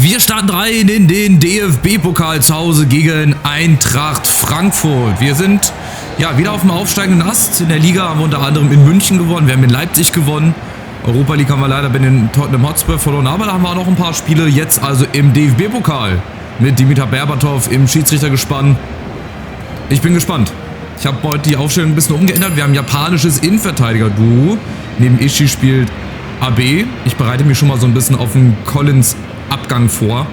Wir starten rein in den DFB-Pokal zu Hause gegen Eintracht Frankfurt. Wir sind ja wieder auf dem aufsteigenden Ast. In der Liga haben wir unter anderem in München gewonnen, wir haben in Leipzig gewonnen. Europa League haben wir leider bei den Tottenham Hotspur verloren, aber da haben wir auch noch ein paar Spiele jetzt also im DFB-Pokal mit Dimitar Berbatov im Schiedsrichtergespann. Ich bin gespannt. Ich habe heute die Aufstellung ein bisschen umgeändert. Wir haben ein japanisches Innenverteidiger-Duo. Neben Ishii spielt Abe. Ich bereite mich schon mal so ein bisschen auf den Collins-Abgang vor.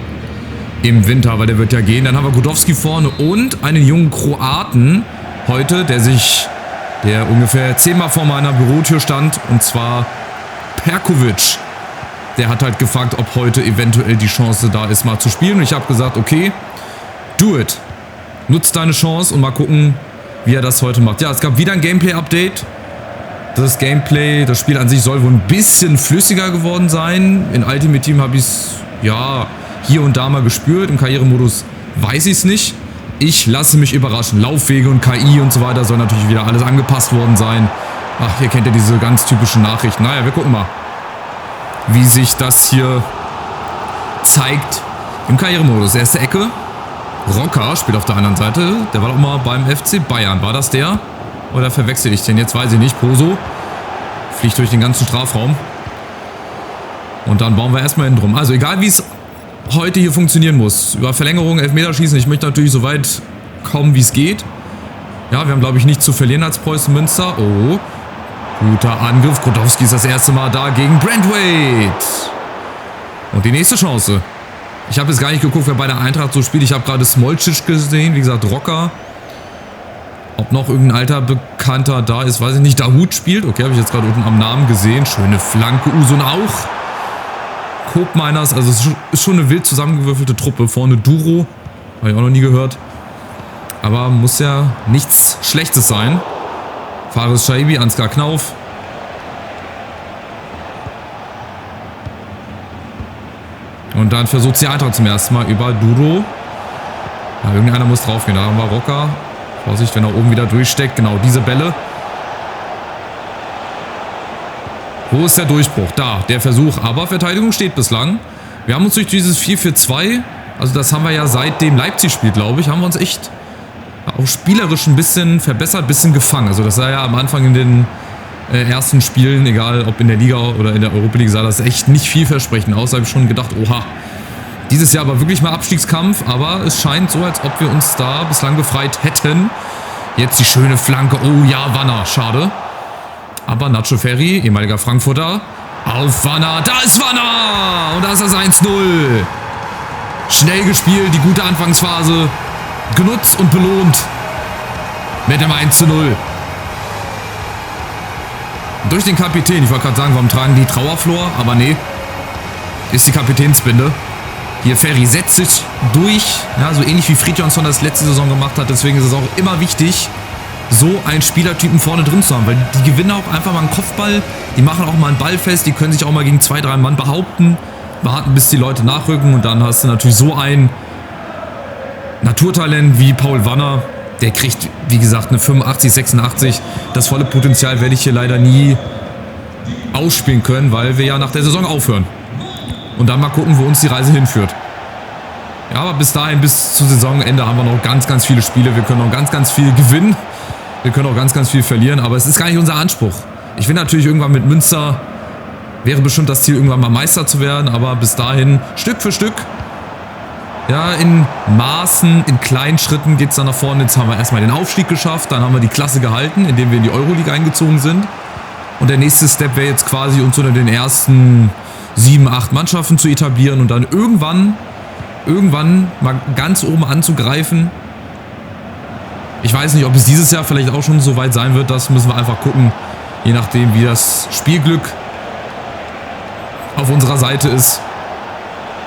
Im Winter, weil der wird ja gehen. Dann haben wir Gudowski vorne und einen jungen Kroaten heute, der ungefähr 10-mal vor meiner Bürotür stand. Und zwar Perkovic. Der hat halt gefragt, ob heute eventuell die Chance da ist, mal zu spielen. Und ich habe gesagt, okay, do it. Nutzt deine Chance und mal gucken, wie er das heute macht. Ja, es gab wieder ein Gameplay-Update. Das Gameplay, das Spiel an sich soll wohl ein bisschen flüssiger geworden sein. In Ultimate Team habe ich es, ja, hier und da mal gespürt. Im Karrieremodus weiß ich es nicht. Ich lasse mich überraschen. Laufwege und KI und so weiter soll natürlich wieder alles angepasst worden sein. Ach, ihr kennt ja diese ganz typischen Nachrichten. Naja, wir gucken mal, wie sich das hier zeigt im Karrieremodus. Erste Ecke. Rocker spielt auf der anderen Seite. Der war doch mal beim FC Bayern. War das der? Oder verwechsel ich den? Jetzt weiß ich nicht. Poso fliegt durch den ganzen Strafraum. Und dann bauen wir erstmal innen drum. Also egal wie es heute hier funktionieren muss. Über Verlängerung, Elfmeterschießen. Ich möchte natürlich so weit kommen, wie es geht. Ja, wir haben glaube ich nichts zu verlieren als Preußen Münster. Oh, guter Angriff. Grodowski ist das erste Mal da gegen Brandweight. Und die nächste Chance. Ich habe jetzt gar nicht geguckt, wer bei der Eintracht so spielt. Ich habe gerade Smolcic gesehen, wie gesagt, Rocker. Ob noch irgendein alter Bekannter da ist, weiß ich nicht. Dahoud spielt. Okay, habe ich jetzt gerade unten am Namen gesehen. Schöne Flanke. Usun auch. Koopmeiners, also es ist schon eine wild zusammengewürfelte Truppe. Vorne Duro. Habe ich auch noch nie gehört. Aber muss ja nichts Schlechtes sein. Faris Shaibi, Ansgar Knauf. Und dann versucht sie Eintracht zum ersten Mal über Duro. Ja, irgendeiner muss draufgehen. Da haben wir Rocker. Vorsicht, wenn er oben wieder durchsteckt. Genau, diese Bälle. Wo ist der Durchbruch? Da, der Versuch. Aber Verteidigung steht bislang. Wir haben uns durch dieses 4-4-2, also das haben wir ja seit dem Leipzig-Spiel, glaube ich, haben wir uns echt auch spielerisch ein bisschen verbessert, ein bisschen gefangen. Also das sah ja am Anfang in den ersten Spielen, egal ob in der Liga oder in der Europa League, sah das echt nicht vielversprechend aus. Da habe ich schon gedacht, oha, dieses Jahr aber wirklich mal Abstiegskampf, aber es scheint so, als ob wir uns da bislang befreit hätten. Jetzt die schöne Flanke, oh ja, Wanner, schade. Aber Nacho Ferri, ehemaliger Frankfurter, auf Wanner, da ist Wanner und da ist das 1-0. Schnell gespielt, die gute Anfangsphase genutzt und belohnt mit dem 1-0. Durch den Kapitän. Ich wollte gerade sagen, warum tragen die Trauerflor? Aber nee, ist die Kapitänsbinde. Hier Ferri setzt sich durch. Ja, so ähnlich wie Fridtjonsson das letzte Saison gemacht hat. Deswegen ist es auch immer wichtig, so einen Spielertypen vorne drin zu haben. Weil die gewinnen auch einfach mal einen Kopfball. Die machen auch mal einen Ball fest. Die können sich auch mal gegen 2, 3 Mann behaupten. Warten, bis die Leute nachrücken. Und dann hast du natürlich so ein Naturtalent wie Paul Wanner. Der kriegt, wie gesagt, eine 85, 86. Das volle Potenzial werde ich hier leider nie ausspielen können, weil wir ja nach der Saison aufhören. Und dann mal gucken, wo uns die Reise hinführt. Ja, aber bis dahin, bis zum Saisonende haben wir noch ganz, ganz viele Spiele. Wir können noch ganz, ganz viel gewinnen. Wir können auch ganz, ganz viel verlieren. Aber es ist gar nicht unser Anspruch. Ich will natürlich irgendwann mit Münster, wäre bestimmt das Ziel, irgendwann mal Meister zu werden. Aber bis dahin, Stück für Stück, ja, in Maßen, in kleinen Schritten geht es dann nach vorne. Jetzt haben wir erstmal den Aufstieg geschafft. Dann haben wir die Klasse gehalten, indem wir in die Euroleague eingezogen sind. Und der nächste Step wäre jetzt quasi, uns unter den ersten 7, 8 Mannschaften zu etablieren und dann irgendwann mal ganz oben anzugreifen. Ich weiß nicht, ob es dieses Jahr vielleicht auch schon so weit sein wird. Das müssen wir einfach gucken, je nachdem, wie das Spielglück auf unserer Seite ist.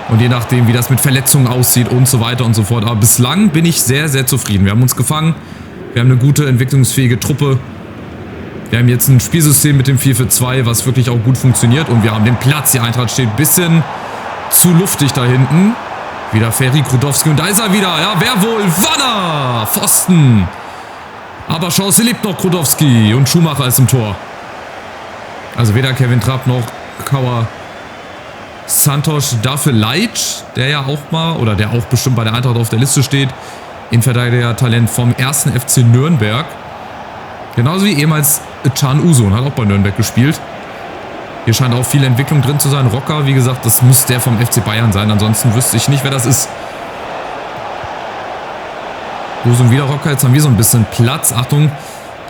Und je nachdem, wie das mit Verletzungen aussieht und so weiter und so fort. Aber bislang bin ich sehr, sehr zufrieden. Wir haben uns gefangen. Wir haben eine gute, entwicklungsfähige Truppe. Wir haben jetzt ein Spielsystem mit dem 4-4-2, was wirklich auch gut funktioniert. Und wir haben den Platz. Die Eintracht steht ein bisschen zu luftig da hinten. Wieder Ferri, Grodowski und da ist er wieder. Ja, wer wohl? Wanner! Pfosten. Aber Chance lebt noch Grodowski und Schumacher ist im Tor. Also weder Kevin Trapp noch Kauer Santos Dafür-Leitch, der ja auch mal, oder der auch bestimmt bei der Eintracht auf der Liste steht, Innenverteidiger-Talent vom 1. FC Nürnberg. Genauso wie ehemals Can Uzun, hat auch bei Nürnberg gespielt. Hier scheint auch viel Entwicklung drin zu sein. Rocker, wie gesagt, das muss der vom FC Bayern sein, ansonsten wüsste ich nicht, wer das ist. Uzun wieder Rocker, jetzt haben wir so ein bisschen Platz. Achtung,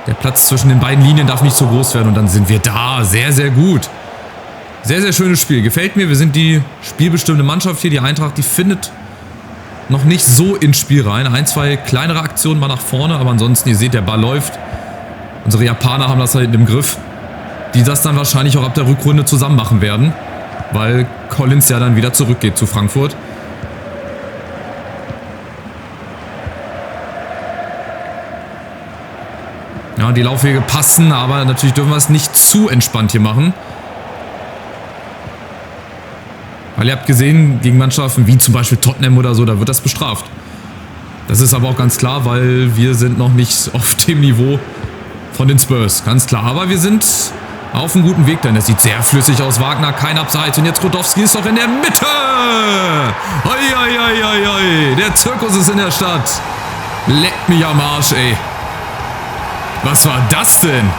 der Platz zwischen den beiden Linien darf nicht so groß werden und dann sind wir da. Sehr, sehr gut. Sehr, sehr schönes Spiel. Gefällt mir. Wir sind die spielbestimmte Mannschaft hier. Die Eintracht, die findet noch nicht so ins Spiel rein. Ein, zwei kleinere Aktionen mal nach vorne, aber ansonsten, ihr seht, der Ball läuft. Unsere Japaner haben das halt im Griff, die das dann wahrscheinlich auch ab der Rückrunde zusammen machen werden, weil Collins ja dann wieder zurückgeht zu Frankfurt. Ja, die Laufwege passen, aber natürlich dürfen wir es nicht zu entspannt hier machen. Weil ihr habt gesehen, gegen Mannschaften wie zum Beispiel Tottenham oder so, da wird das bestraft. Das ist aber auch ganz klar, weil wir sind noch nicht auf dem Niveau von den Spurs, ganz klar. Aber wir sind auf einem guten Weg, denn es sieht sehr flüssig aus. Wagner, kein Abseits und jetzt Khodowski ist doch in der Mitte. Oi, oi, oi, oi, oi. Der Zirkus ist in der Stadt. Leckt mich am Arsch, ey. Was war das denn?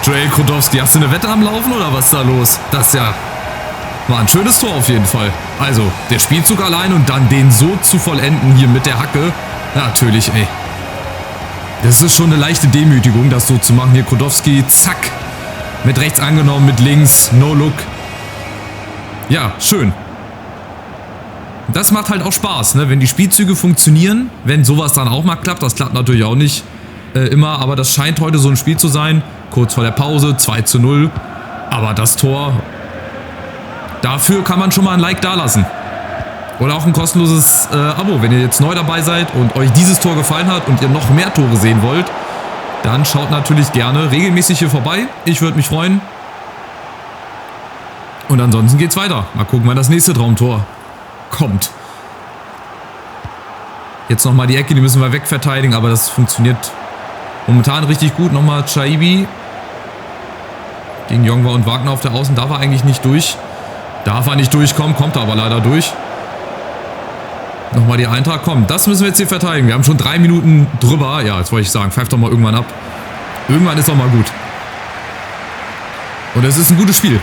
Joel Khodowski, hast du eine Wette am Laufen oder was ist da los? Das ja war ein schönes Tor auf jeden Fall. Also, der Spielzug allein und dann den so zu vollenden hier mit der Hacke. Ja, natürlich, ey. Das ist schon eine leichte Demütigung, das so zu machen. Hier Khodowski, zack. Mit rechts angenommen, mit links, no look. Ja, schön. Das macht halt auch Spaß, ne? Wenn die Spielzüge funktionieren, wenn sowas dann auch mal klappt. Das klappt natürlich auch nicht immer, aber das scheint heute so ein Spiel zu sein. Kurz vor der Pause, 2:0. Aber das Tor, dafür kann man schon mal ein Like dalassen. Oder auch ein kostenloses Abo. Wenn ihr jetzt neu dabei seid und euch dieses Tor gefallen hat und ihr noch mehr Tore sehen wollt, dann schaut natürlich gerne regelmäßig hier vorbei. Ich würde mich freuen. Und ansonsten geht's weiter. Mal gucken, wann das nächste Traumtor kommt. Jetzt nochmal die Ecke, die müssen wir wegverteidigen, aber das funktioniert momentan richtig gut. Nochmal Chaibi gegen Jongwa und Wagner auf der Außen. Darf er eigentlich nicht durch. Darf er nicht durchkommen, kommt er aber leider durch. Nochmal die Eintracht. Komm, das müssen wir jetzt hier verteidigen. Wir haben schon 3 Minuten drüber. Ja, jetzt wollte ich sagen, pfeift doch mal irgendwann ab. Irgendwann ist doch mal gut. Und es ist ein gutes Spiel.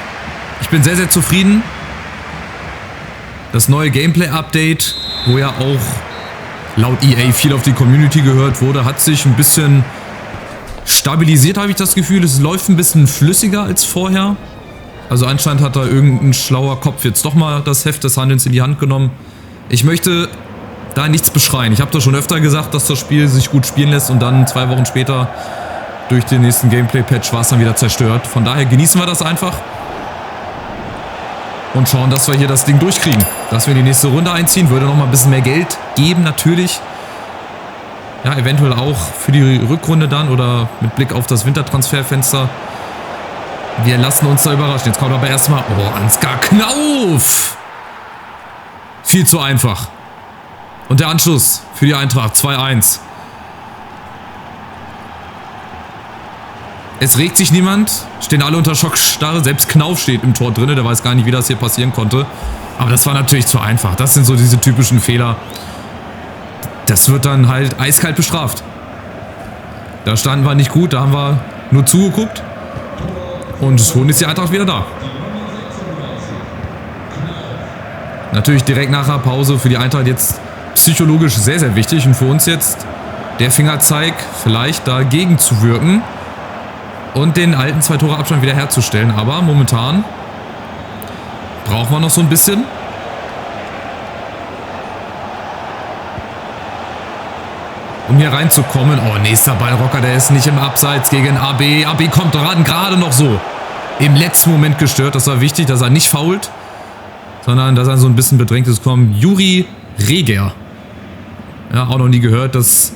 Ich bin sehr, sehr zufrieden. Das neue Gameplay-Update, wo ja auch laut EA viel auf die Community gehört wurde, hat sich ein bisschen stabilisiert, habe ich das Gefühl. Es läuft ein bisschen flüssiger als vorher. Also anscheinend hat da irgendein schlauer Kopf jetzt doch mal das Heft des Handelns in die Hand genommen. Ich möchte da nichts beschreien. Ich habe das schon öfter gesagt, dass das Spiel sich gut spielen lässt und dann 2 Wochen später durch den nächsten Gameplay-Patch war es dann wieder zerstört. Von daher genießen wir das einfach und schauen, dass wir hier das Ding durchkriegen. Dass wir in die nächste Runde einziehen. Würde nochmal ein bisschen mehr Geld geben, natürlich. Ja, eventuell auch für die Rückrunde dann oder mit Blick auf das Wintertransferfenster. Wir lassen uns da überraschen. Jetzt kommt aber erstmal, oh, Ansgar Knauf. Viel zu einfach. Und der Anschluss für die Eintracht, 2:1. Es regt sich niemand, stehen alle unter Schockstarre, selbst Knauf steht im Tor drin, der weiß gar nicht, wie das hier passieren konnte. Aber das war natürlich zu einfach, das sind so diese typischen Fehler. Das wird dann halt eiskalt bestraft. Da standen wir nicht gut, da haben wir nur zugeguckt. Und schon ist die Eintracht wieder da. Natürlich direkt nach der Pause für die Eintracht jetzt psychologisch sehr, sehr wichtig. Und für uns jetzt der Fingerzeig, vielleicht dagegen zu wirken und den alten 2-Tore-Abstand wieder herzustellen. Aber momentan brauchen wir noch so ein bisschen. Um hier reinzukommen. Oh, nächster Ballrocker, der ist nicht im Abseits gegen AB. AB kommt gerade noch so im letzten Moment gestört. Das war wichtig, dass er nicht foult, sondern dass er so ein bisschen bedrängt ist. Kommt Juri Reger. Ja, auch noch nie gehört. Das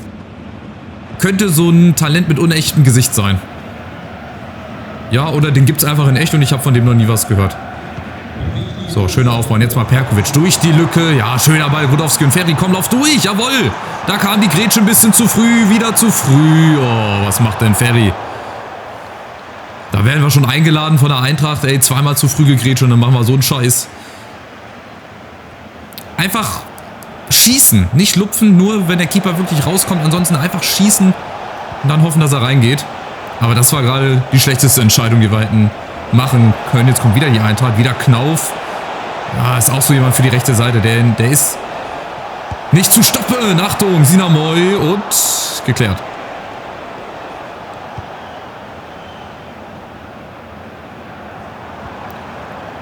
könnte so ein Talent mit unechtem Gesicht sein. Ja, oder den gibt es einfach in echt und ich habe von dem noch nie was gehört. So, schöner Aufbau. Und jetzt mal Perkovic durch die Lücke. Ja, schöner Ball. Khodowski und Ferry kommen, lauf durch. Jawohl. Da kam die Grätsche ein bisschen zu früh. Wieder zu früh. Oh, was macht denn Ferry? Da werden wir schon eingeladen von der Eintracht. Ey, zweimal zu früh gegrätscht und dann machen wir so einen Scheiß. Einfach schießen. Nicht lupfen, nur wenn der Keeper wirklich rauskommt. Ansonsten einfach schießen und dann hoffen, dass er reingeht. Aber das war gerade die schlechteste Entscheidung, die wir hätten machen können. Jetzt kommt wieder die Eintracht, wieder Knauf. Ja, ist auch so jemand für die rechte Seite. Der ist nicht zu stoppen. Achtung, Sinamoy und geklärt.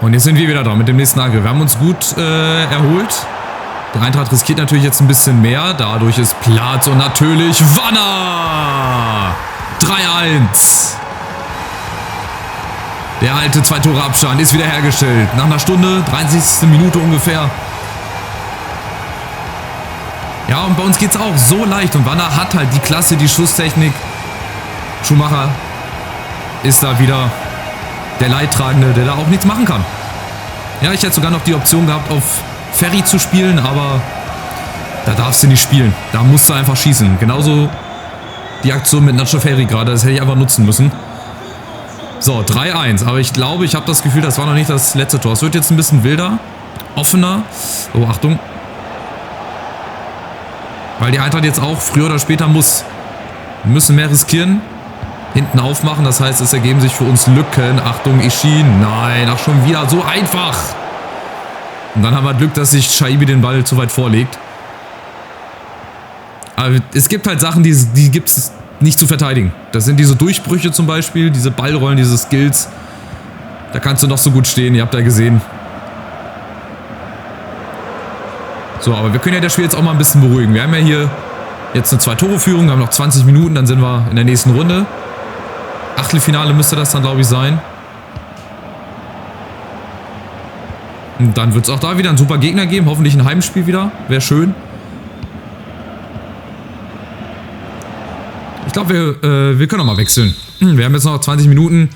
Und jetzt sind wir wieder dran mit dem nächsten Angriff. Wir haben uns gut erholt. Der Eintracht riskiert natürlich jetzt ein bisschen mehr. Dadurch ist Platz und natürlich Wanner! 3-1. Der alte 2-Tore-Abstand ist wieder hergestellt. Nach einer Stunde, 30. Minute ungefähr. Ja, und bei uns geht es auch so leicht. Und Wanner hat halt die Klasse, die Schusstechnik. Schumacher ist da wieder der Leidtragende, der da auch nichts machen kann. Ja, ich hätte sogar noch die Option gehabt, auf Ferry zu spielen, aber da darfst du nicht spielen. Da musst du einfach schießen. Genauso die Aktion mit Nacho Ferry gerade, das hätte ich einfach nutzen müssen. So, 3-1. Aber ich glaube, ich habe das Gefühl, das war noch nicht das letzte Tor. Es wird jetzt ein bisschen wilder, offener. Oh, Achtung. Weil die Eintracht jetzt auch früher oder später muss. Wir müssen mehr riskieren. Hinten aufmachen, das heißt, es ergeben sich für uns Lücken. Achtung, Ishin. Nein, ach schon wieder so einfach. Und dann haben wir Glück, dass sich Shaibi den Ball zu weit vorlegt. Aber es gibt halt Sachen, die gibt es nicht zu verteidigen. Das sind diese Durchbrüche zum Beispiel, diese Ballrollen, diese Skills. Da kannst du noch so gut stehen, ihr habt ja gesehen. So, aber wir können ja das Spiel jetzt auch mal ein bisschen beruhigen. Wir haben ja hier jetzt eine 2-Tore-Führung, wir haben noch 20 Minuten, dann sind wir in der nächsten Runde. Achtelfinale müsste das dann, glaube ich, sein. Und dann wird es auch da wieder einen super Gegner geben. Hoffentlich ein Heimspiel wieder. Wäre schön. Ich glaube, wir können auch mal wechseln. Wir haben jetzt noch 20 Minuten.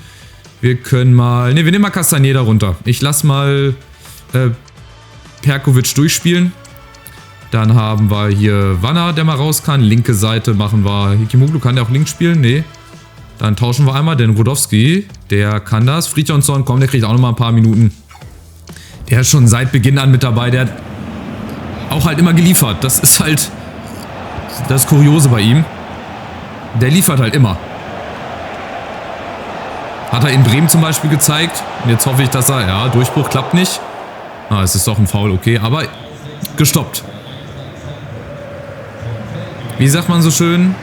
Wir können mal... Ne, wir nehmen mal Castaneda runter. Ich lasse mal Perkovic durchspielen. Dann haben wir hier Wanner, der mal raus kann. Linke Seite machen wir... Hikimoglu, kann der auch links spielen? Nee. Dann tauschen wir einmal den Rudowski. Der kann das. Fridjonsson, komm, der kriegt auch noch mal ein paar Minuten. Der ist schon seit Beginn an mit dabei. Der hat auch halt immer geliefert. Das ist halt das Kuriose bei ihm. Der liefert halt immer. Hat er in Bremen zum Beispiel gezeigt. Und jetzt hoffe ich, dass er... Ja, Durchbruch klappt nicht. Ah, es ist doch ein Foul, okay. Aber gestoppt. Wie sagt man so schön?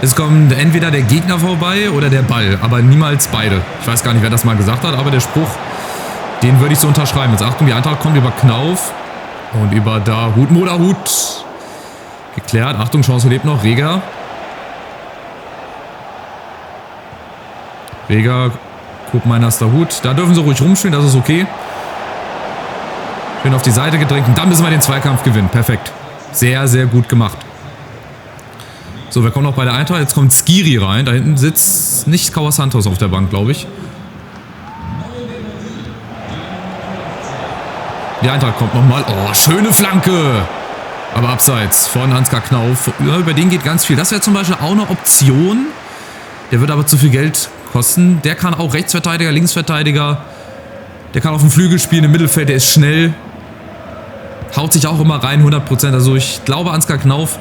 Es kommt entweder der Gegner vorbei oder der Ball. Aber niemals beide. Ich weiß gar nicht, wer das mal gesagt hat. Aber der Spruch, den würde ich so unterschreiben. Jetzt Achtung, die Eintracht kommt über Knauf. Und über da Hut, Moderhut. Geklärt. Achtung, Chance lebt noch. Reger. Reger, Koopmeiners da Hut. Da dürfen sie ruhig rumspielen, das ist okay. Schön auf die Seite gedrängt und dann müssen wir den Zweikampf gewinnen. Perfekt. Sehr, sehr gut gemacht. So, wir kommen noch bei der Eintracht. Jetzt kommt Skiri rein. Da hinten sitzt nicht Kauer Santos auf der Bank, glaube ich. Die Eintracht kommt nochmal. Oh, schöne Flanke. Aber abseits von Ansgar Knauf. Ja, über den geht ganz viel. Das wäre zum Beispiel auch eine Option. Der wird aber zu viel Geld kosten. Der kann auch Rechtsverteidiger, Linksverteidiger. Der kann auf dem Flügel spielen, im Mittelfeld. Der ist schnell. Haut sich auch immer rein, 100%. Also ich glaube, Ansgar Knauf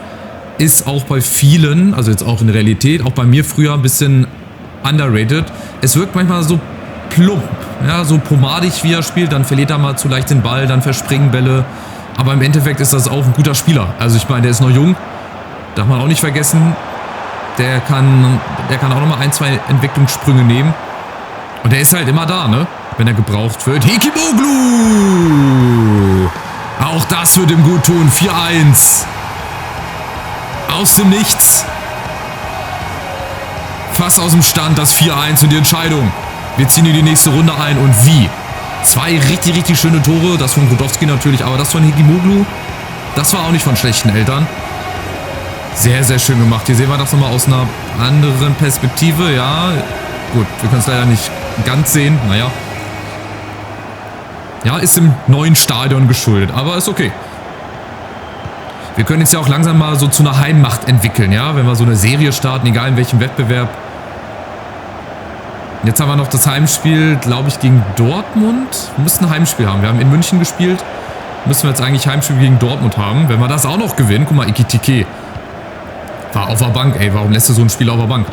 ist auch bei vielen, also jetzt auch in der Realität, auch bei mir früher ein bisschen underrated. Es wirkt manchmal so plump, ja, so pomadig, wie er spielt. Dann verliert er mal zu leicht den Ball, dann verspringen Bälle. Aber im Endeffekt ist das auch ein guter Spieler. Also ich meine, der ist noch jung. Darf man auch nicht vergessen. Der kann auch nochmal ein, zwei Entwicklungssprünge nehmen. Und der ist halt immer da, ne? Wenn er gebraucht wird. Hikimoglu! Auch das wird ihm gut tun. 4-1. Aus dem Nichts. Fast aus dem Stand das 4-1 und die Entscheidung. Wir ziehen in die nächste Runde ein. Und wie? Zwei richtig, richtig schöne Tore. Das von Rudowski natürlich, aber das von Hikimoglu, das war auch nicht von schlechten Eltern. Sehr, sehr schön gemacht. Hier sehen wir das nochmal aus einer anderen Perspektive. Ja, gut, wir können es leider nicht ganz sehen. Naja. Ja, ist im neuen Stadion geschuldet, aber ist okay. Wir können jetzt ja auch langsam mal so zu einer Heimmacht entwickeln, ja, wenn wir so eine Serie starten, egal in welchem Wettbewerb. Jetzt haben wir noch das Heimspiel, glaube ich, gegen Dortmund. Wir müssen ein Heimspiel haben. Wir haben in München gespielt. Müssen wir jetzt eigentlich Heimspiel gegen Dortmund haben. Wenn wir das auch noch gewinnen, guck mal, Ekitike war auf der Bank, ey. Warum lässt du so ein Spiel auf der Bank?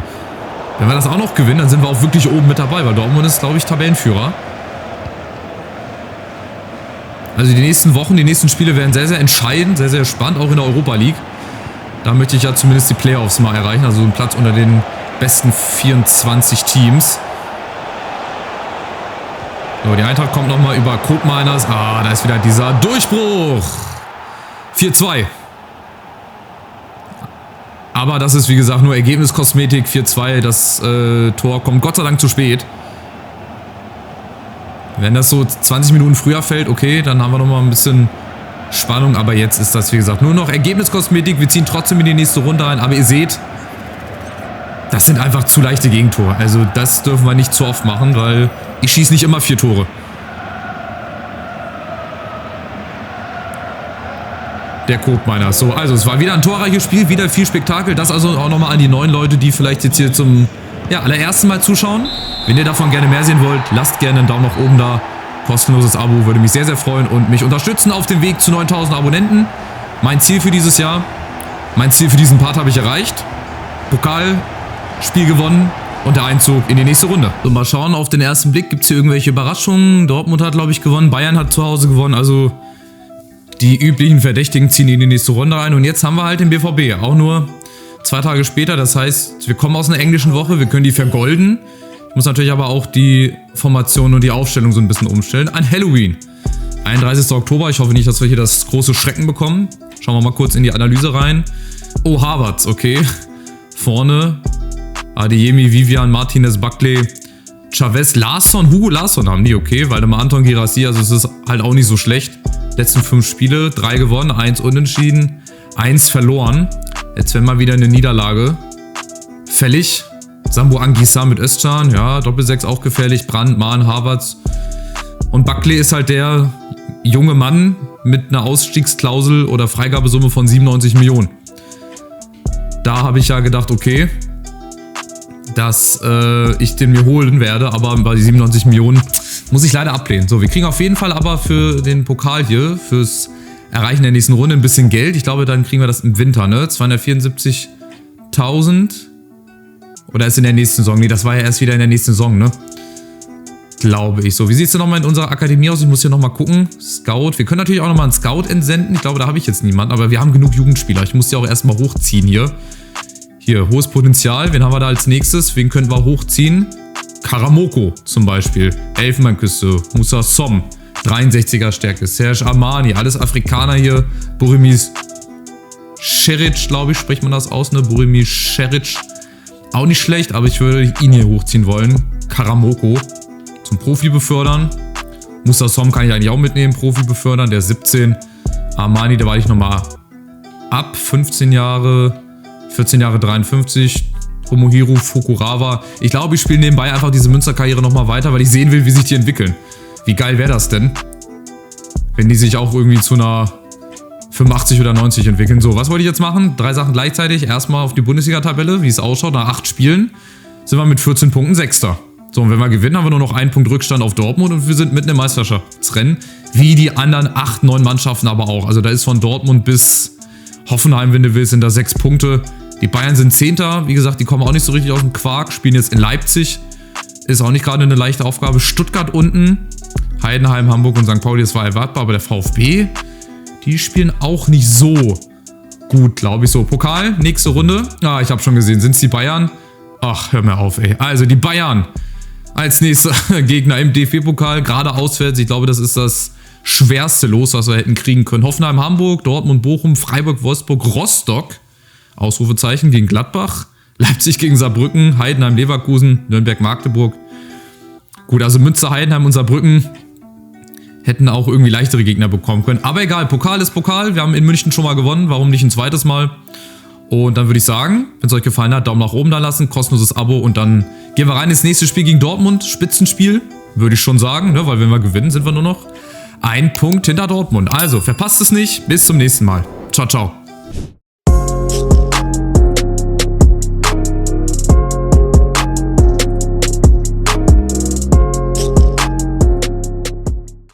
Wenn wir das auch noch gewinnen, dann sind wir auch wirklich oben mit dabei, weil Dortmund ist, glaube ich, Tabellenführer. Also die nächsten Wochen, die nächsten Spiele werden sehr, sehr entscheidend, sehr, sehr spannend, auch in der Europa League. Da möchte ich ja zumindest die Playoffs mal erreichen, also einen Platz unter den besten 24 Teams. So, die Eintracht kommt nochmal über Koopmeiners. Ah, da ist wieder dieser Durchbruch. 4-2. Aber das ist, wie gesagt, nur Ergebniskosmetik. 4-2. Das Tor kommt Gott sei Dank zu spät. Wenn das so 20 Minuten früher fällt, okay, dann haben wir nochmal ein bisschen Spannung. Aber jetzt ist das, wie gesagt, nur noch Ergebniskosmetik. Wir ziehen trotzdem in die nächste Runde ein. Aber ihr seht, das sind einfach zu leichte Gegentore. Also das dürfen wir nicht zu oft machen, weil ich schieße nicht immer 4 Tore. Der Koopmeiner. So, also es war wieder ein torreiches Spiel, wieder viel Spektakel. Das also auch nochmal an die neuen Leute, die vielleicht jetzt hier zum allerersten Mal zuschauen. Wenn ihr davon gerne mehr sehen wollt, lasst gerne einen Daumen nach oben da. Kostenloses Abo, würde mich sehr, sehr freuen und mich unterstützen auf dem Weg zu 9000 Abonnenten. Mein Ziel für dieses Jahr, mein Ziel für diesen Part habe ich erreicht. Pokalspiel gewonnen und der Einzug in die nächste Runde. So, mal schauen, auf den ersten Blick gibt es hier irgendwelche Überraschungen. Dortmund hat, glaube ich, gewonnen, Bayern hat zu Hause gewonnen, also die üblichen Verdächtigen ziehen in die nächste Runde ein. Und jetzt haben wir halt den BVB, auch nur 2 Tage später. Das heißt, wir kommen aus einer englischen Woche, wir können die vergolden. Ich muss natürlich aber auch die Formation und die Aufstellung so ein bisschen umstellen. An Halloween, 31. Oktober. Ich hoffe nicht, dass wir hier das große Schrecken bekommen. Schauen wir mal kurz in die Analyse rein. Oh, Havertz, okay. Vorne Adeyemi, Vivian, Martinez, Buckley, Chavez, Larsson, Hugo Larsson haben die, okay. Waldemar Anton, Girassi, also es ist halt auch nicht so schlecht. Letzten 5 Spiele, 3 gewonnen, 1 unentschieden, 1 verloren. Jetzt wäre mal wieder eine Niederlage fällig. Sambo Anguissa mit Özcan, ja, Doppel-6 auch gefährlich. Brandt, Mahn, Havertz. Und Buckley ist halt der junge Mann mit einer Ausstiegsklausel oder Freigabesumme von 97 Millionen. Da habe ich ja gedacht, okay, dass ich den mir holen werde, aber bei 97 Millionen muss ich leider ablehnen. So, wir kriegen auf jeden Fall aber für den Pokal hier, fürs Erreichen der nächsten Runde ein bisschen Geld. Ich glaube, dann kriegen wir das im Winter, ne? 274.000. Oder ist in der nächsten Saison? Nee, das war ja erst wieder in der nächsten Saison, ne? Glaube ich. So, wie sieht es denn nochmal in unserer Akademie aus? Ich muss hier nochmal gucken. Scout. Wir können natürlich auch nochmal einen Scout entsenden. Ich glaube, da habe ich jetzt niemanden. Aber wir haben genug Jugendspieler. Ich muss die auch erstmal hochziehen hier. Hier, hohes Potenzial. Wen haben wir da als nächstes? Wen können wir hochziehen? Karamoko zum Beispiel. Elfenbeinküste. Moussa Som. 63er Stärke. Serge Armani. Alles Afrikaner hier. Burimis Šerić, glaube ich, spricht man das aus, ne? Burimi Šerić. Auch nicht schlecht, aber ich würde ihn hier hochziehen wollen. Karamoko. Zum Profi befördern. Moussa Som kann ich eigentlich auch mitnehmen. Profi befördern. Der ist 17. Armani, da war ich nochmal ab. 15 Jahre. 14 Jahre 53. Tomohiro Fukurawa. Ich glaube, ich spiele nebenbei einfach diese Münsterkarriere nochmal weiter, weil ich sehen will, wie sich die entwickeln. Wie geil wäre das denn? Wenn die sich auch irgendwie zu einer 85 oder 90 entwickeln. So, was wollte ich jetzt machen? 3 Sachen gleichzeitig. Erstmal auf die Bundesliga-Tabelle, wie es ausschaut. Nach 8 Spielen sind wir mit 14 Punkten Sechster. So, und wenn wir gewinnen, haben wir nur noch 1 Punkt Rückstand auf Dortmund und wir sind mitten im Meisterschaftsrennen. Wie die anderen 8, 9 Mannschaften aber auch. Also da ist von Dortmund bis Hoffenheim, wenn du willst, sind da 6 Punkte. Die Bayern sind 10. Wie gesagt, die kommen auch nicht so richtig aus dem Quark. Spielen jetzt in Leipzig. Ist auch nicht gerade eine leichte Aufgabe. Stuttgart unten. Heidenheim, Hamburg und St. Pauli, das war erwartbar. Aber der VfB, die spielen auch nicht so gut, glaube ich. So, Pokal, nächste Runde. Ah, ich habe schon gesehen, sind es die Bayern? Ach, hör mir auf, ey. Also, die Bayern als nächster Gegner im DFB-Pokal. Gerade auswärts. Ich glaube, das ist das schwerste Los, was wir hätten kriegen können. Hoffenheim, Hamburg, Dortmund, Bochum, Freiburg, Wolfsburg, Rostock. Ausrufezeichen gegen Gladbach. Leipzig gegen Saarbrücken, Heidenheim, Leverkusen, Nürnberg, Magdeburg. Gut, also Münster, Heidenheim und Saarbrücken hätten auch irgendwie leichtere Gegner bekommen können. Aber egal, Pokal ist Pokal. Wir haben in München schon mal gewonnen. Warum nicht ein zweites Mal? Und dann würde ich sagen, wenn es euch gefallen hat, Daumen nach oben da lassen, kostenloses Abo und dann gehen wir rein ins nächste Spiel gegen Dortmund. Spitzenspiel, würde ich schon sagen, ne? Weil wenn wir gewinnen, sind wir nur noch 1 Punkt hinter Dortmund. Also, verpasst es nicht. Bis zum nächsten Mal. Ciao, ciao.